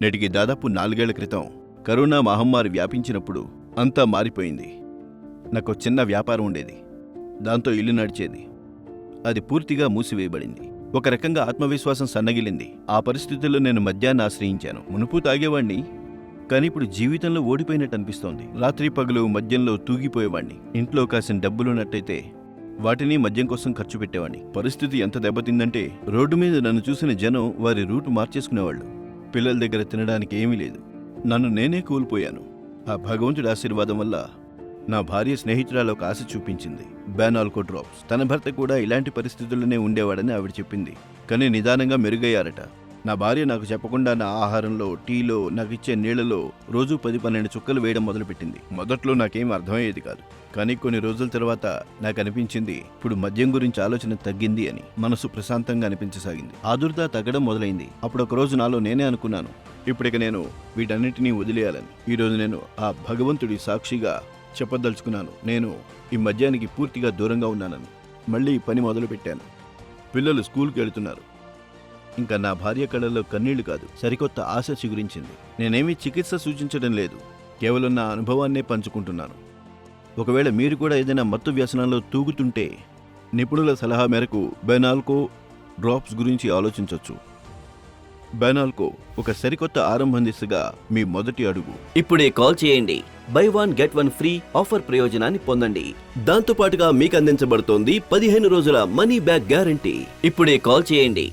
నేటికి దాదాపు 4 ఏళ్ల క్రితం కరోనా మహమ్మారి వ్యాపించినప్పుడు అంతా మారిపోయింది. నాకు చిన్న వ్యాపారం ఉండేది, దాంతో ఇల్లు నడిచేది. అది పూర్తిగా మూసివేయబడింది. ఒక రకంగా ఆత్మవిశ్వాసం సన్నగిలింది. ఆ పరిస్థితుల్లో నేను మద్యాన్ని ఆశ్రయించాను. మునుపు తాగేవాణ్ణి, కానీ ఇప్పుడు జీవితంలో ఓడిపోయినట్టు అనిపిస్తోంది. రాత్రి పగలు మద్యంలో తూగిపోయేవాణ్ణి. ఇంట్లో కాసిన డబ్బులున్నట్టయితే వాటిని మద్యం కోసం ఖర్చు పెట్టేవాణ్ణి. పరిస్థితి ఎంత దెబ్బతిందంటే రోడ్డు మీద నన్ను చూసిన జనం వారి రూటు మార్చేసుకునేవాళ్లు. పిల్లల దగ్గర తినడానికి ఏమీ లేదు. నన్ను నేనే కోల్పోయాను. ఆ భగవంతుడి ఆశీర్వాదం వల్ల నా భార్య స్నేహితురాలు ఒక ఆశ చూపించింది, బెనాల్కో డ్రాప్స్. తన భర్త కూడా ఇలాంటి పరిస్థితుల్లోనే ఉండేవాడని ఆవిడ చెప్పింది, కానీ నిదానంగా మెరుగయ్యారట. నా భార్య నాకు చెప్పకుండా నా ఆహారంలో, టీలో, నాకు ఇచ్చే నీళ్లలో రోజు 10-12 చుక్కలు వేయడం మొదలుపెట్టింది. మొదట్లో నాకేం అర్థమయ్యేది కాదు, కానీ కొన్ని రోజుల తర్వాత నాకు అనిపించింది ఇప్పుడు మద్యం గురించి ఆలోచన తగ్గింది అని. మనసు ప్రశాంతంగా అనిపించసాగింది. ఆదుర్దా తగ్గడం మొదలైంది. అప్పుడు ఒక రోజు నాలో నేనే అనుకున్నాను, ఇప్పటిక నేను వీటన్నిటినీ వదిలేయాలని. ఈరోజు నేను ఆ భగవంతుడి సాక్షిగా చెప్పదలుచుకున్నాను, నేను ఈ మద్యానికి పూర్తిగా దూరంగా ఉన్నానని. మళ్ళీ పని మొదలుపెట్టాను. పిల్లలు స్కూల్కి వెళుతున్నారు. ఇంకా నా భార్య కళ్ళల్లో కన్నీళ్లు కాదు, సరికొత్త ఆశ చిగురించింది. నేనేమీ చికిత్స సూచించడం లేదు, కేవలం నా అనుభవాన్నే పంచుకుంటున్నాను. ఒకవేళ మీరు కూడా ఏదైనా మత్తు వ్యసనంలో తూగుతుంటే నిపుణుల సలహా మేరకు బెనాల్కో డ్రాప్స్ గురించి ఆలోచించవచ్చు. బెనాల్కో ఒక సరికొత్త ఆరంభం దిశగా మీ మొదటి అడుగు. ఇప్పుడే కాల్ చేయండి. బై 1 గెట్ 1 ఫ్రీ ఆఫర్ ప్రయోజనాన్ని పొందండి. దాంతో పాటుగా మీకు అందించబడుతోంది 15 రోజుల మనీ బ్యాక్ గ్యారంటీ. ఇప్పుడే కాల్ చేయండి.